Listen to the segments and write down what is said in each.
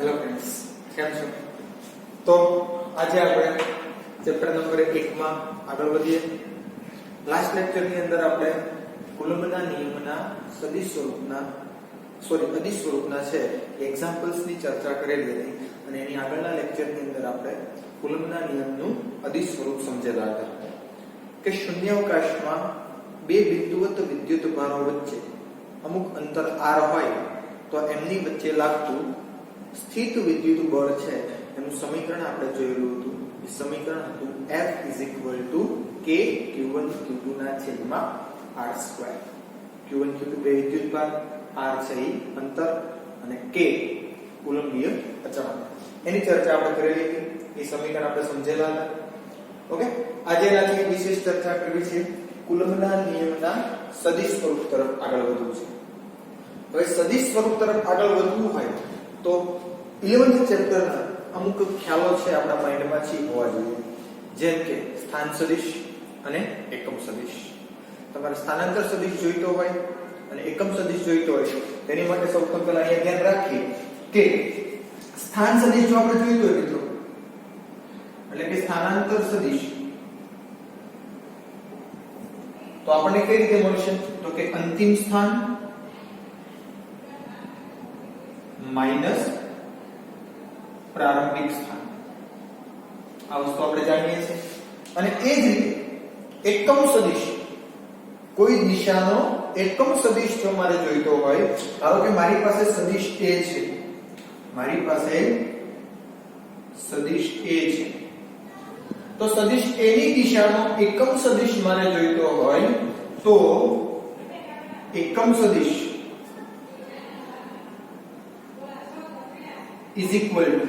Hello friends, કેમ છો? તો આજે આપણે ચેપ્ટર નંબર 1 માં આગળ વધીએ. લાસ્ટ લેક્ચર ની અંદર આપણે કુલમ્બના નિયમના અદિશ સ્વરૂપના છે એક્ઝામ્પલ્સ ની ચર્ચા કરેલી હતી અને એની આગળના લેક્ચર ની અંદર આપણે કુલમ્બના નિયમનું અદિશ સ્વરૂપ સમજેલા હતા કે શૂન્યાવકાશમાં બે બિંદુવત વિદ્યુત ભારો વચ્ચે અમુક અંતર r હોય તો એમની વચ્ચે લાગતું સ્થિત વિદ્યુત બળ છે એનું સમીકરણ આપણે જોયેલું હતું. એ સમીકરણ હતું F k q1 q2 ના છેદમાં r2. q1 q2 બે વિદ્યુત ભાર, r છે અંતર અને k કુલંબીય અચળાંક. એની ચર્ચા આપણે કરેલી હતી. એ સમીકરણ આપણે સમજેલા હતા. ઓકે, આજે એનાથી વિશેષ ચર્ચા કરવી છે કુલમ્બના નિયમના સદિશ સ્વરૂપ તરફ આગળ વધવું છે. હવે સદિશ સ્વરૂપ તરફ આગળ વધવું હોય તો 11th ચેપ્ટરના અમુક ખ્યાલો છે આપણા માઇન્ડમાં છે હોવા જોઈએ, જેમ કે સ્થાન સદિશ અને એકમ સદિશ. તમારે સ્થાનાંતર સદિશ જોઈતો હોય અને એકમ સદિશ જોઈતો હોય તેની માટે સૌપ્રથમ પહેલા અહીંયા ધ્યાન રાખીએ કે સ્થાન સદિશ જો આપણે જોઈતો હોય મિત્રો, એટલે કે સ્થાનાંતર સદિશ, તો આપણને કઈ રીતે મળશે? તો કે અંતિમ સ્થાન માઈનસ પ્રારંભિક સ્થાન. આ વસ્તુ આપણે જાણીએ છીએ. અને એ જ રીતે એકમ સદિશ, કોઈ દિશાનો એકમ સદિશ જો મારે જોઈતો હોય, ધારો કે મારી પાસે સદિશ A છે, મારી પાસે સદિશ A છે, તો સદિશ A ની દિશાનો એકમ સદિશ મારે જોઈતો હોય તો એકમ સદિશ is equal to,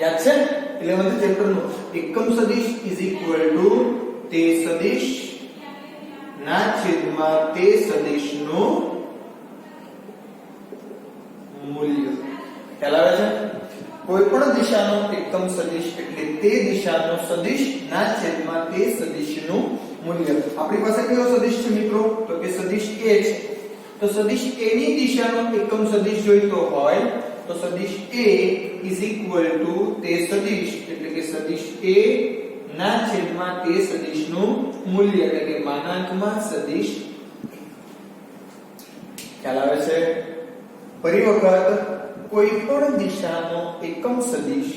યાદ છે 11th ચેપ્ટર નું, એકમ સદિશ is equal to તે સદિશ ના છેદમાં તે સદિશનું મૂલ્ય. ખ્યાલ આવે છે? કોઈ પણ દિશાનો એકમ સદિશ એટલે તે દિશાનો સદિશ ના છેદમાં તે સદિશનું મૂલ્ય. આપણી પાસે કયો સદિશ છે મિત્રો? તો કે સદિશ A છે. તો સદિશ A ની દિશાનો એકમ સદિશ જોઈતો હોય તો સદિશ A is equal to તે સદિશ એટલે કે સદિશ A ના છેદમાં તે સદિશનું મૂલ્ય એટલે કે માનાંકમાં સદિશ. ખ્યાલ આવે છે? ફરી વખત, કોઈ પણ દિશાનો એકમ સદિશ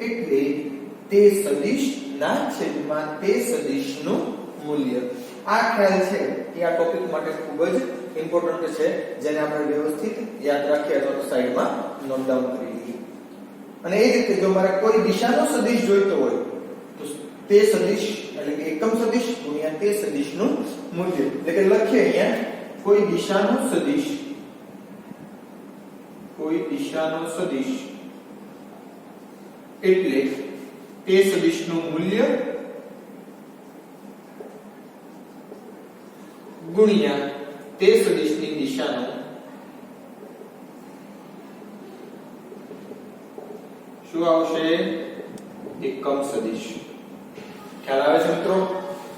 એટલે તે સદિશ ના છેદમાં તે સદિશનું મૂલ્ય. આ ખ્યાલ છે એ આ ટોપિક માટે ખૂબ જ ઇમ્પોર્ટન્ટ છે, જેને આપણે વ્યવસ્થિત યાદ રાખીએ અથવા તો સાઈડમાં નોટ ડાઉન કરી લઈએ. અને એ જ રીતે જો મારે કોઈ દિશાનો સદિશ જોઈતો હોય તો તે સદિશ એટલે કે એકમ સદિશ ગુણ્યા તે સદિશનું મૂલ્ય. એટલે કે લખીએ અહીંયા કોઈ દિશાનો સદિશ, કોઈ દિશાનો સદિશ એટલે તે સદિશનું મૂલ્ય ગુણ્યા તે સદિશની દિશાનો શું આવશે? એકમ સદિશ. ખ્યાલ આવે છે મિત્રો?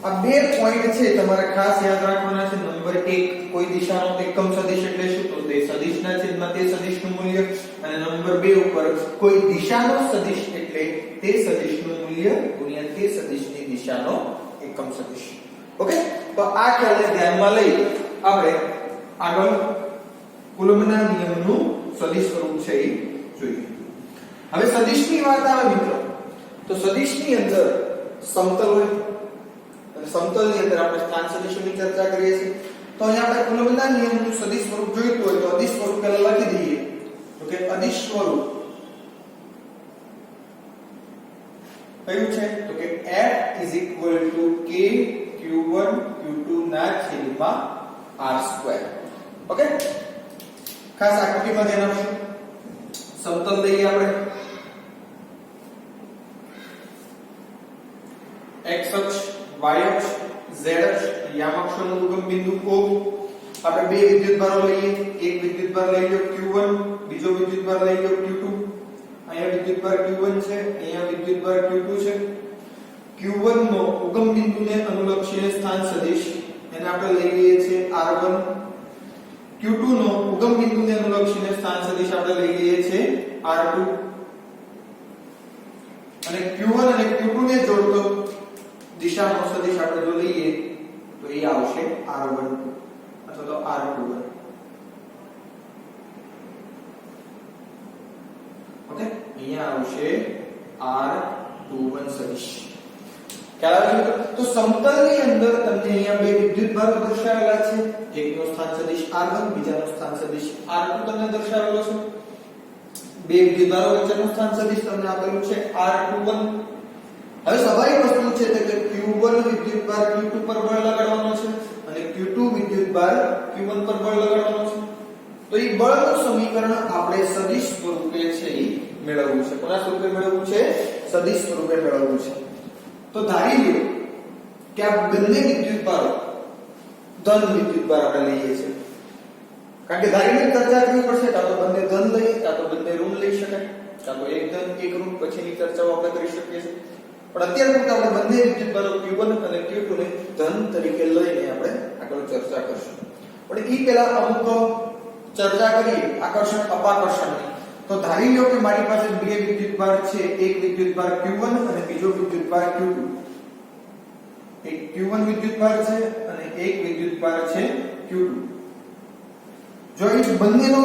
આ બે પોઈન્ટ છે તમારે ખાસ યાદ રાખવાના છે. નંબર 1, કોઈ દિશાનો એકમ સદિશ એટલે શું? તો તે સદિશના છેદમાં તે સદિશનું મૂલ્ય. અને નંબર 2 ઉપર કોઈ દિશાનો સદિશ એટલે તે સદિશનું મૂલ્ય ગુણ્યા તે સદિશની દિશાનો એકમ સદિશ. ઓકે, તો આ ખ્યાલને ધ્યાનમાં લઈ આપણે આગળ કુલમ્બના નિયમનું સદિશ સ્વરૂપ છે એ જોઈએ. હવે સદિશની વાત આવે મિત્રો તો સદિશની અંદર સમતલ હોય અને સમતલની અંદર આપણે સ્થાન સદિશોની ચર્ચા કરીએ છીએ. તો અહીંયા આપણે કુલમ્બના નિયમનું સદિશ સ્વરૂપ જોઈતું હોય તો અદિશ સ્વરૂપ પહેલા લખી દઈએ. તો કે અદિશ સ્વરૂપ કયું છે? તો કે F is equal to k q1 q2 ના છેદમાં r2. ઓકે, ખાસ આકૃતિમાં ધ્યાન આપશો. સમતલ લઈએ આપણે, x અક્ષ, y અક્ષ, z અક્ષ, યામક્ષોનું ઉગમ બિંદુ O. આપણે બે વિદ્યુતભારો લઈએ. એક વિદ્યુતભાર લઈ લો q1, બીજો વિદ્યુતભાર લઈ લો q2. અહીંયા વિદ્યુતભાર q1 છે, અહીંયા વિદ્યુતભાર q2 છે. q1 નો ઉગમ બિંદુને અનુલક્ષીને સ્થાન સદિશ એને આપણે લઈ લઈએ છીએ r1. Q2 નો ઉગમ બિંદુને અનુલક્ષીને સ્થાન સદિશ આપણે લઈ લઈએ છીએ R2 અને Q1 અને Q2 ને જોડતો દિશાનો સદિશ આપણે જો લઈએ તો એ આવશે R12 અથવા તો R21. ઓકે, અહીંયા આવશે R21 સદિશ. ખ્યાલ આવે છે? તો સમતલની અંદર તમને અહીંયા બે વિદ્યુતભારો દર્શાવેલા છે. એકનો સ્થાન સદિશ R1, બીજાનો સ્થાન સદિશ R2 તમને દર્શાવેલો છે. બે વિદ્યુતભારો વચ્ચેનું સ્થાન સદિશ તમને આપેલું છે R21. હવે સ્વાભાવિક વસ્તુ છે કે Q1 વિદ્યુતભાર Q2 પર બળ લગાડવાનો છે અને Q2 વિદ્યુતભાર Q1 પર બળ લગાડવાનો છે. તો એ બળનું સમીકરણ આપણે સદિશ સ્વરૂપે છે એ મેળવવું છે. કોના સ્વરૂપે મેળવવું છે? સદિશ સ્વરૂપે મેળવવું છે. તો ધારી લો કે આ બંને વિદ્યુતભારો ધન વિદ્યુતભાર આપણે લઈએ છીએ. કારણ કે ધારીને ચર્ચા કરવી પડશે, કાં તો બંને ધન લઈએ, કાં તો બંને ઋણ લઈ શકાય, કાં તો એક ધન એક ઋણ, પછીની ચર્ચાઓ આપણે કરી શકીએ છીએ. પણ અત્યારે પૂરતા આપણે બંને વિદ્યુતભારો Q1 અને Q2 ને ધન તરીકે લઈને આપણે આગળ ચર્ચા કરશું. પણ એ પહેલા અમુક ચર્ચા કરીએ આકર્ષણ અપાકર્ષણની. તો ધારી લો કે મારી પાસે બે વિદ્યુતભાર છે, એક વિદ્યુતભાર Q1 અને બીજો વિદ્યુતભાર Q2. એક Q1 વિદ્યુતભાર છે અને એક વિદ્યુતભાર છે Q2. જો એ બંનેનો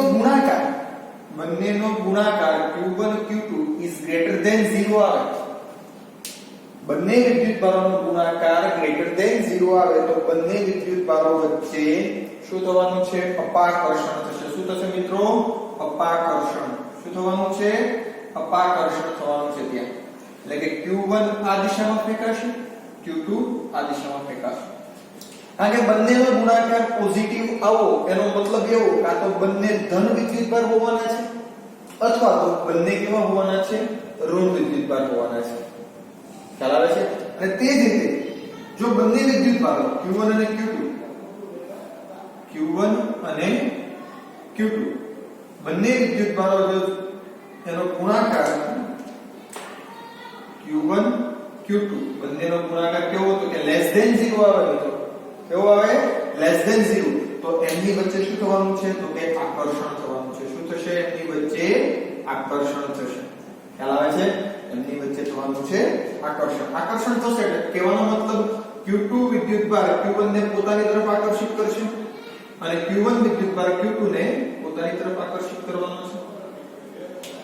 ગુણાકાર Q1 Q2 is greater than 0 આવે, બંને વિદ્યુતભારોનો ગુણાકાર greater than 0 આવે તો બંને વિદ્યુતભારો વચ્ચે શું થવાનું છે? અપાકર્ષણ થશે. શું થશે મિત્રો? અપાકર્ષણ. શું થવાનું છે? અપાકર્ષણ થવાનું છે ત્યાં. એટલે કે Q1 આ દિશામાં ફેંકાશે, Q2 આ દિશામાં ફેંકાશે. કારણ કે બંનેનો ગુણાકાર પોઝિટિવ આવો એનો મતલબ એવો કે આ તો બંને ધન વિદ્યુતભાર હોવાના છે અથવા તો બંને કેવા હોવાના છે? ઋણ વિદ્યુતભાર હોવાના છે. ખ્યાલ આવે છે? અને તે જ રીતે જો બંને વિદ્યુતભારો Q1 અને Q2 બંને વિદ્યુતભારો જો એનો ગુણાકાર Q1 Q2 બંનેનો ગુણાકાર કેવો હતો કે લેસ ધેન 0 આવે તો કેવો આવે? Less than 0. તો એમની વચ્ચે શું થવાનું છે? તો કે આકર્ષણ થવાનું છે. શું થશે? એમની વચ્ચે આકર્ષણ થશે. ખ્યાલ આવે છે? એમની વચ્ચે થવાનું છે આકર્ષણ. આકર્ષણ થશે એટલે કહેવાનો મતલબ Q2 વિદ્યુતભાર Q1 ને પોતાની તરફ આકર્ષિત કરશે અને Q1 વિદ્યુતભાર Q2 ને પોતાની તરફ આકર્ષિત કરવાનો છે.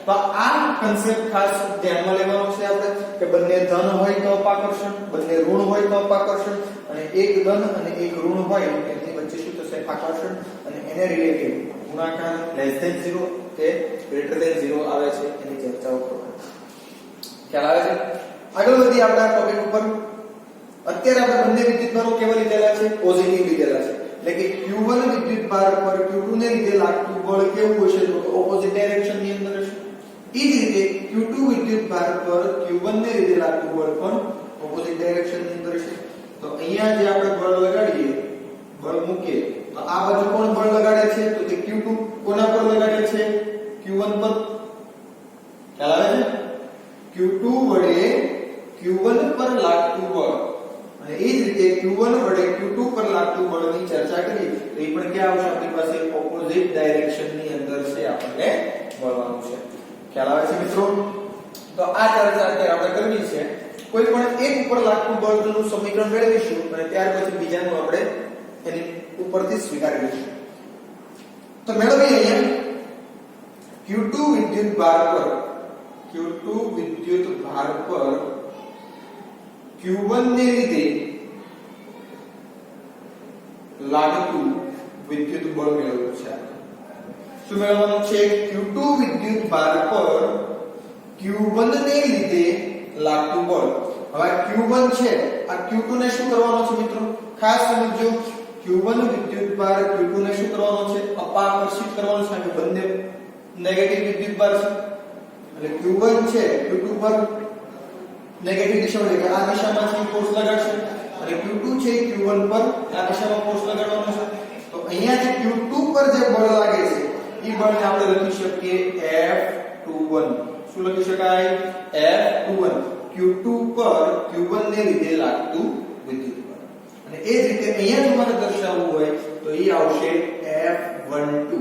તો આ કન્સેપ્ટ ખાસ ધ્યાનમાં લેવાનો છે આપણે કે બંને ધન હોય તો અપાકર્ષણ, બંને ઋણ હોય તો અપાકર્ષણ અને એક ધન અને એક ઋણ હોય એમની વચ્ચે શું થશે? આકર્ષણ. અને એને રિલેટેડ ગુણાકાર લેસ ધેન 0 કે ગ્રેટર ધેન 0 આવે છે એની ચર્ચાઓ કરવાની. ખ્યાલ આવે છે? આગળ વધી આપણા ટોપિક ઉપર. અત્યારે આપણે બંને વિદ્યુતભારો કેવા લીધેલા છે? પોઝિટિવ લીધેલા છે. એટલે કે Q1 વિદ્યુતભાર પર Q2 ને લીધે લાગતું બળ કેવું હશે? તો ઓપોઝિટ ડાયરેક્શન ની અંદર હશે. એ જ રીતે Q2 વિદ્યુતભાર પર Q1 ને લીધે લાગતું બળ પણ ઓપોઝિટ ડાયરેક્શન ની અંદર હશે. તો અહીંયા જે આપણે બળ લગાડીએ, બળ મૂકીએ તો આ બાજુ કોણ બળ લગાડે છે? તો કે Q2. કોના પર લગાડે છે? Q1 પર. ખ્યાલ આવે છે? Q2 વડે Q1 પર લાગતું બળ અને એ જ રીતે Q1 વડે Q2 પર લાગતું બળની ચર્ચા કરીએ તો એ પણ ક્યાં આવશે? આપણી પાસે ઓપોઝિટ ડાયરેક્શન ની અંદર છે આપણને મળવાનું છે. ખ્યાલ આવે છે મિત્રો? તો આ ચર્ચા અત્યારે આપણે કરવી છે. કોઈ પણ એક ઉપર લાગતું બળનું સમીકરણ મેળવીશું અને ત્યાર પછી બીજાનું આપણે એની ઉપરથી સ્વીકારી લઈશું. તો મેળવીએ અહીંયા Q2 વિદ્યુતભાર પર Q1 ને લીધે લાગતું વિદ્યુત બળ મેળવવું છે. શું મેળવવાનું છે? Q2 વિદ્યુતભાર પર Q1 ને લીધે લાગતું બળ. હવે Q1 છે આ Q2 ને શું કરવાનો છે મિત્રો? ખાસ સમજો. Q1 વિદ્યુતભાર Q2 ને શું કરવાનો છે? અપાકર્ષિત કરવાનો છે. બંને નેગેટિવ વિદ્યુતભાર છે એટલે Q1 છે Q2 પર નેગેટિવ દિશામાં એટલે આ દિશામાંથી ફોર્સ લગાડશે અને Q2 છે Q1 પર આ દિશામાં ફોર્સ લગાડવાનો છે. તો અહીંયા જે Q2 પર જે બળ લાગે છે એ બળને આપણે લખી શકીએ F21. શું લખી શકાય? F21. Q2 પર Q1 ને લીધે લાગતું વિદ્યુત બળ. અને એ જ રીતે અહીંયા જો મારે દર્શાવવું હોય તો એ આવશે F12.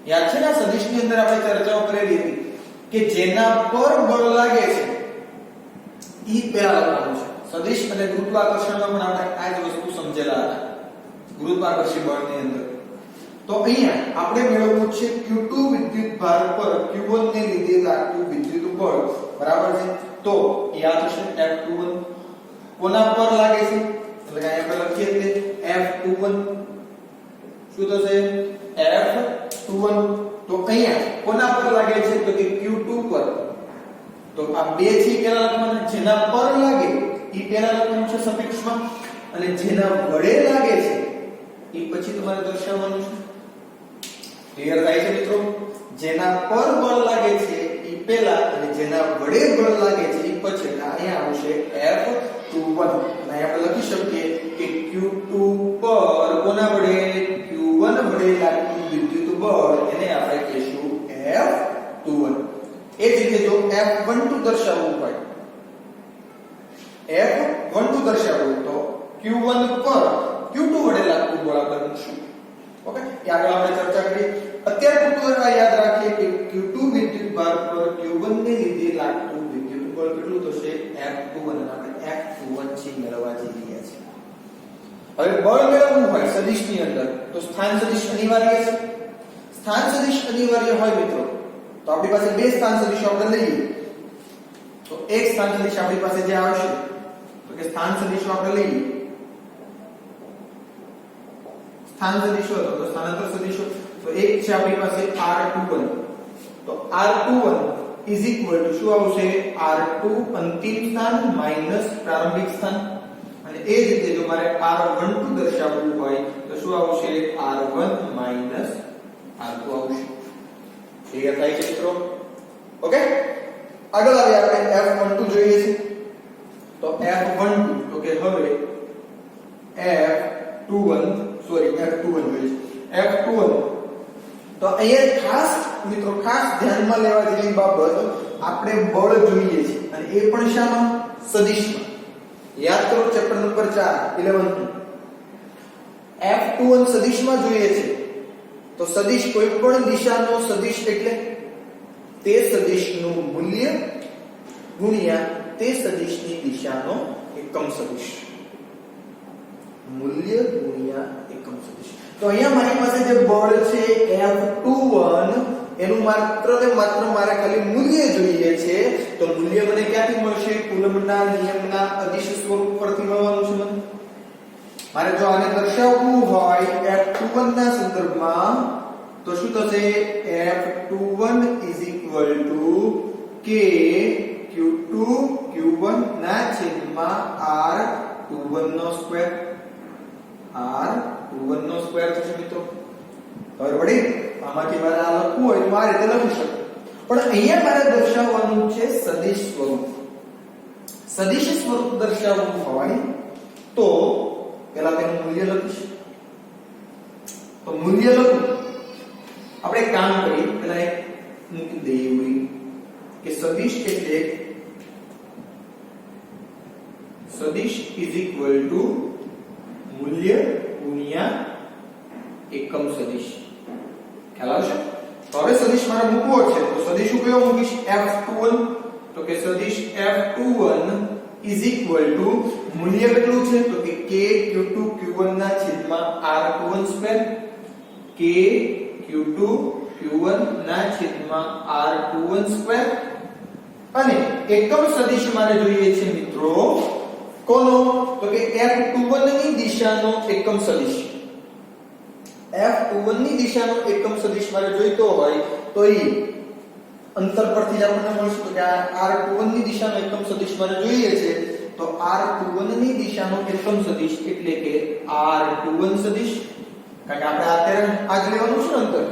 યાદ છે ને સદિશની અંદર આપણે ચર્ચાઓ કરેલી હતી કે જેના પર બળ લાગે છે ઈ પહેલા લખવાનું છે. સદિશ અને ગુરુત્વાકર્ષણમાં પણ આપણે આ જ વસ્તુ સમજેલા હતા ગુરુત્વાકર્ષી બળની અંદર. તો અહીંયા આપણે મેળવવું છે Q2 વિદ્યુત ભાર પર Q1 ને લીધે લાગતું વિદ્યુત બળ બરાબર છે. તો યાદ હશે F21 કોના પર લાગે છે એટલે કે અહીંયા આપણે લખીએ કે F21 શું થશે F21. તો અહીંયા કોના પર લાગે છે તો કે Q2 પર. તો આ બે છે પહેલા લખવાના જેના પર લાગે ઈ પહેલા લખવાનું છે સફિક્સમાં અને જેના વડે લાગે છે ઈ પછી તમારે દર્શાવવાનું છે. ક્લિયર થાય છે મિત્રો? જેના પર બળ લાગે છે ઈ પહેલા અને જેના વડે બળ લાગે છે ઈ પછી. અહીંયા આવશે F21 અને આપણે લખી શકીએ કે Q2 પર કોના વડે Q1 વડે લાગતું વિદ્યુત બળ એને આપણે કહીશું F21. એ જ રીતે જો F12 દર્શાવવું હોય F12 દર્શાવવું તો Q1 પર Q2 વડે લાગતું બળ આપણે મૂકશું. ઓકે એ આગળ આપણે ચર્ચા કરી. અત્યારે પૂરતું યાદ રાખીએ કે Q2 વિદ્યુત ભાર પર Q1 ને લીધે લાગતું વિદ્યુત બળ કેટલું થશે F21 અને આપણે F21 છે મેળવવા જઈ રહ્યા છીએ. હવે બળ મેળવવું હોય સદિશની અંદર તો સ્થાન સદિશ અનિવાર્ય છે. સ્થાન સદિશ અનિવાર્ય હોય મિત્રો તો આપણી પાસે બે સ્થાન સદિશો આપણે લઈએ. તો એક સ્થાન સદિશ આપણી પાસે જે આવશે તો કે સ્થાન સદિશો આપણે લઈએ. સ્થાન સદિશો તો સ્થાનાંતર સદિશો તો એક છે આપણી પાસે R21. તો R21 શું આવશે R2 અંતિમ સ્થાન માઈનસ પ્રારંભિક સ્થાન. અને એ જ રીતે જો મારે R12 દર્શાવવું હોય તો શું આવશે R1 માઈનસ R2 આવશે. ક્લિયર થાય છે મિત્રો? ઓકે આગળ આવે આપણે F12 જોઈએ છે. તો F12 તો કે હવે F21 જોઈએ છે. F21 તો અહીંયા ખાસ મિત્રો ખાસ ધ્યાનમાં લેવા જેવી બાબત આપણે બળ જોઈએ છે અને એ પણ શામાં સદિશમાં. યાદ કરો ચેપ્ટર નંબર 4 11 F21 સદિશમાં જોઈએ છે. તો સદિશ કોઈ પણ દિશાનો સદિશ એટલે તે સદિશનું મૂલ્ય ગુણ્યા તે સદિશની દિશાનો એકમ સદિશ. મૂલ્ય ગુણ્યા એકમ સદિશ. તો અહીંયા મારી પાસે જે બળ છે F21 એનું માત્ર ને માત્ર મારે ખાલી મૂલ્ય જોઈએ છે. તો મૂલ્ય મને ક્યાંથી મળશે? કુલમ્બના નિયમના અદિશ સ્વરૂપ પરથી મળવાનું છે મને. મારે જો આને દર્શાવવું હોય F21 ના સંદર્ભમાં તો શું થશે F21 K Q2 Q1 ના છેદમાં R21 નો સ્ક્વેર. R21 નો સ્ક્વેર થશે મિત્રો. બરાબર? આમાંથી મારે આ લખવું હોય તો મારે રીતે લખી શકું. પણ અહીંયા મારે દર્શાવવાનું છે સદિશ સ્વરૂપ. સદિશ સ્વરૂપ દર્શાવવું હોય તો પહેલા તેનું મૂલ્ય લખીશ. તો મૂલ્ય લખું આપણે કામ કરીએ પહેલા એક મૂકી દઈએ કે સદિશ એટલે સદિશ મૂલ્ય ગુણ્યા એકમ સદિશ. ખ્યાલ આવશે? તો હવે સદિશ મારે મૂકવો છે તો સદિશ કયો મૂકીશ F21. તો કે સદિશ F21 મૂલ્ય કેટલું છે તો કે K Q2 Q1 ના છેદમાં R21 square. K Q2 Q1 ના છેદમાં R21 સ્ક્વેર. અને એકમ સદિશ મારે જોઈએ છે મિત્રો કોનો તો કે F21 ની દિશાનો એકમ સદિશ. F21 ની દિશાનો એકમ સદિશ મારે જોઈતો હોય તો ઈ અંતર પરથી આપણને મળશે તો કે R21 ની દિશાનો એકમ સદિશ મારે જોઈએ છે. તો R21 ની દિશાનો એકમ સદિશ એટલે કે R21 સદિશ. કારણ કે આપણે અત્યારે આ જ લેવાનું છે અંતર.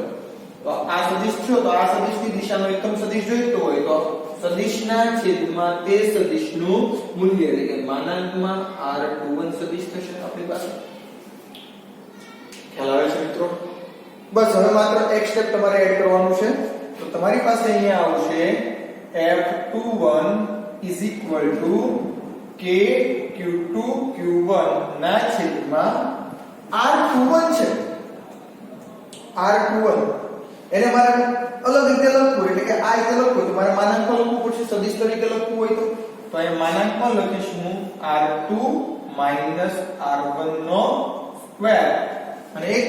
તો આ સદિશ છે તો આ સદિશની દિશાનો એકમ સદિશ જોઈતો હોય તો સદિશના છેદમાં તે સદિશનું મૂલ્ય એટલે કે માનાંકમાં R21 સદિશ થશે આપણી પાસે. ખ્યાલ આવે છે મિત્રો? બસ હવે માત્ર એક સ્ટેપ તમારે એડ કરવાનું છે. તો તમારી પાસે અહીંયા આવશે F21 K Q2 Q1 ના છેદમાં R21 છે. R21 એને મારે અલગ રીતે લખવું એટલે કે આ રીતે લખવું તો મારે માનાંકમાં લખવું પડશે સદિશ તરીકે લખવું હોય તો અહીંયા માનાંકમાં લખીશ હું r2 r1 નો સ્ક્વેર અને એક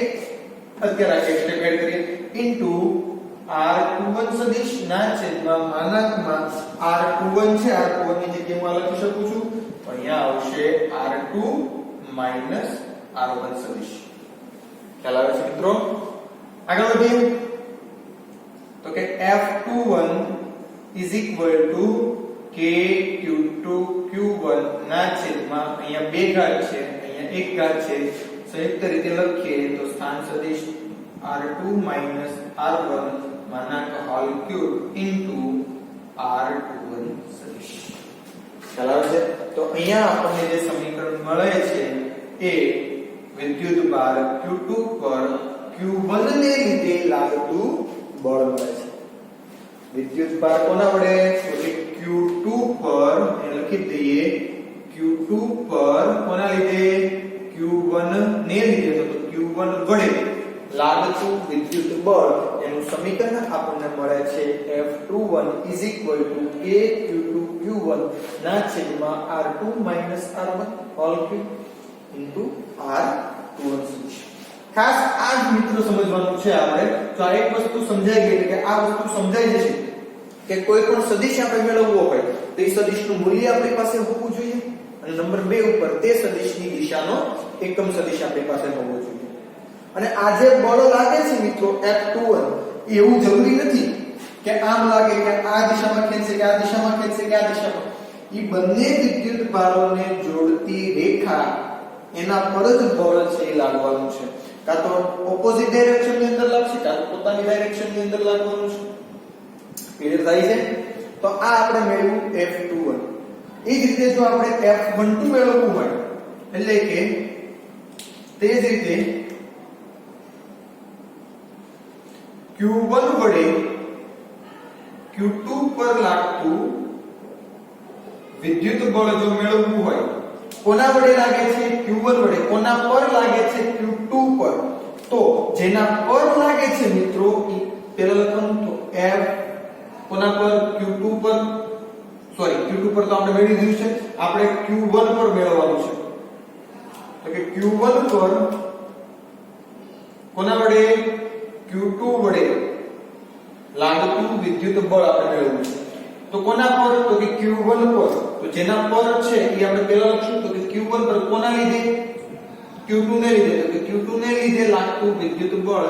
અત્યારે આ સ્ટેપ એડ કરીએ ઇન્ટુ r21 સદિશ ના છેદમાં માનાંકમાં r21 છે r21 ની જગ્યાએ હું લખી શકું છું અહીંયા આવશે r2 r1 સદિશ ખ્યાલ આવે છે મિત્રો આગળ વધીએ તો કે f21 k q2 q1 ના છેદમાં અહીંયા બે ઘાત છે અહીંયા એક ઘાત છે સંયુક્ત રીતે લખીએ તો સ્થાન સદિશ r2 r1 માનાંક hall cube into r21 સદિશ ખ્યાલ આવે છે તો અહીંયા આપણને જે સમીકરણ મળે છે એ વિદ્યુત ભાર q2 પર q1 ને લીધે લાગતું બળ મળે છે વિદ્યુત ભાર કોના વડે તો કે q2 પર એ લખી દઈએ q2 પર કોના લીધે q1 ને લીધે તો q1 વડે લાગતું વિદ્યુત બળ એનું સમીકરણ આપણને મળે છે F21 k q2 q1 ના છેદમાં r2 r1 hall cube into r21 સદિશ ખાસ આ જ મિત્રો સમજવાનું છે આપણે તો આ એક વસ્તુ સમજાઈ ગઈ એટલે કે આ વસ્તુ સમજાઈ જશે કે કોઈ પણ સદિશ આપણે મેળવવો હોય તો એ સદિશનું મૂલ્ય આપણી પાસે હોવું જોઈએ અને નંબર 2 ઉપર તે સદિશની દિશાનો એકમ સદિશ આપણી પાસે હોવો જોઈએ અને આ જે બળ લાગે છે મિત્રો F21 એવું જરૂરી નથી કે આમ લાગે કે આ દિશામાં ખેંચે કે આ દિશામાં ખેંચે કે આ દિશામાં એ બંને વિદ્યુત ભારોને જોડતી રેખા એના પર જ બળ છે એ લાગવાનું છે કાં તો ઓપોઝિટ ડાયરેક્શન ની અંદર લાગશે કાં તો પોતાની ડાયરેક્શન ની અંદર લાગવાનું છે ક્લિયર થાય છે તો આ આપણે મેળવ્યું F21 એ જ રીતે જો આપણે F12 મેળવવું હોય એટલે કે તે જ રીતે q1 વડે q2 પર લાગતું વિદ્યુત બળ જો મેળવવું હોય કોના વડે લાગે છે q1 વડે કોના પર લાગે છે q2 પર તો જેના પર લાગે છે મિત્રો એ પેલા લખવાનું તો f કોના પર q2 પર q2 પર તો આપણે મેળવી દીધું છે આપણે q1 પર મેળવવાનું છે તો કે q1 પર કોના વડે q2 વડે લાગતું વિદ્યુત બળ આપણે મેળવવું છે તો કોના પર તો કે q1 પર તો જેના પર છે એ આપણે પહેલા લખશું તો કે q1 પર કોના લીધે q2 ને લીધે તો કે q2 ને લીધે લાગતું વિદ્યુત બળ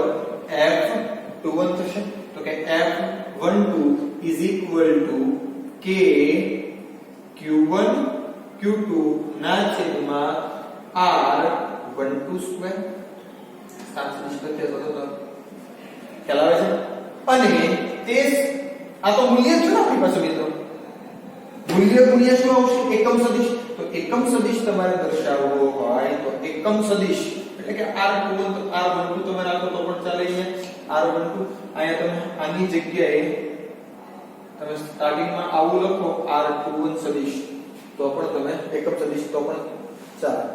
F21 થશે તો કે F12 k q1 q2 ના છેદમાં r12 સ્ક્વેર સ્થાન સદિશ કરતે તો ખ્યાલ આવે છે અને તે આ તો મૂલ્ય છે ને આપણી પાસે મિત્રો મૂલ્ય શું આવશે એકમ સદિશ તો એકમ સદિશ તમારે દર્શાવવો હોય તો એકમ સદિશ એટલે કે r21 તો r12 તમે રાખો તો પણ ચાલે અહીંયા r12 અહીંયા તમે આની જગ્યાએ તમે સ્ટાર્ટિંગ માં આવું લખો r21 સદિશ તો પણ તમે એકમ સદિશ તો પણ ચાલે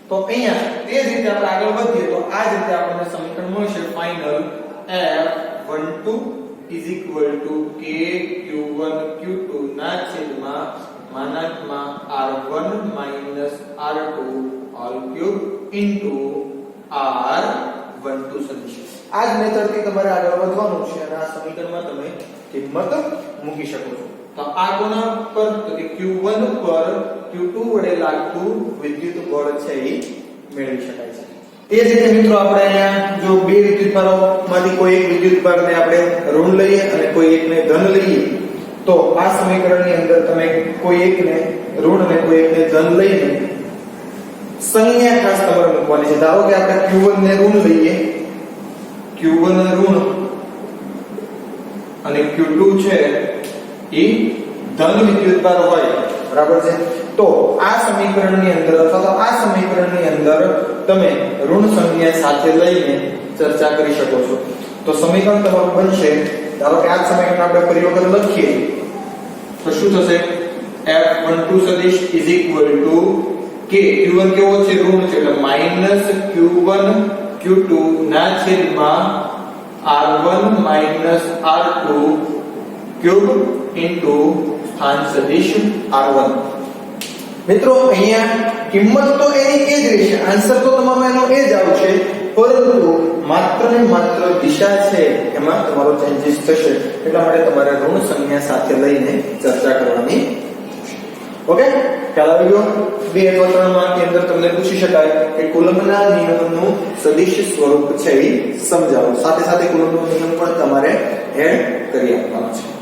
તો અહીંયા તે જ રીતે આપણે આગળ વધીએ તો આ જ રીતે આપણને સમીકરણ મળશે final F12 k q1 q2 ના છેદમાં માનાંકમાં r1 r2 hall cube into r12 સદિશ આ જ મેથડ થી તમારે આગળ વધવાનું છે અને આ સમીકરણમાં તમે કિંમત મૂકી શકો છો તો આ કોના પર તો કે q1 પર q2 વડે લાગતું વિદ્યુત બળ છે એ મેળવી શકાય છે એ જ રીતે મિત્રો આપણે અહીંયા જો બે વિદ્યુતભારોમાંથી કોઈ એક વિદ્યુતભારને આપણે ઋણ લઈએ અને કોઈ એકને ધન લઈએ તો આ સમીકરણની અંદર તમે કોઈ એકને ઋણ અને કોઈ એકને ધન લઈને સંજ્ઞા ખાસ તમારે મૂકવાની છે ધારો કે આપણે q1 ને ઋણ લઈએ q1 ઋણ અને q2 છે એ ધન વિદ્યુતભાર હોય બરાબર છે તો આ સમીકરણની અંદર અથવા તો આ સમીકરણની અંદર તમે ઋણ સંજ્ઞા સાથે લઈને ચર્ચા કરી શકો છો તો સમીકરણ તમારું બનશે ધારો કે આ સમીકરણ આપણે ફરી વખત લખીએ તો શું થશે F12 સદિશ k q1 કેવો છે ઋણ છે એટલે -q1 q2 ના છેદમાં r1 minus r2 cube into સ્થાન સદિશ r1. મિત્રો અહીંયા કિંમત તો એની એ જ રહેશે, આન્સર તો તમારો એનો એ જ આવશે, પરંતુ માત્ર ને માત્ર દિશા છે એમાં તમારો ચેન્જીસ થશે. એટલા માટે તમારે ઋણ સંજ્ઞા સાથે લઈને ચર્ચા કરવાની. ઓકે, ખ્યાલ આવી ગયો? 2 અથવા 3 માર્કની અંદર તમને પૂછી શકાય કે કુલમ્બના નિયમનું સદિશ સ્વરૂપ છે એ સમજાવો. સાથે સાથે કુલમ્બનો નિયમ પણ તમારે એડ કરી આપવાનો છે.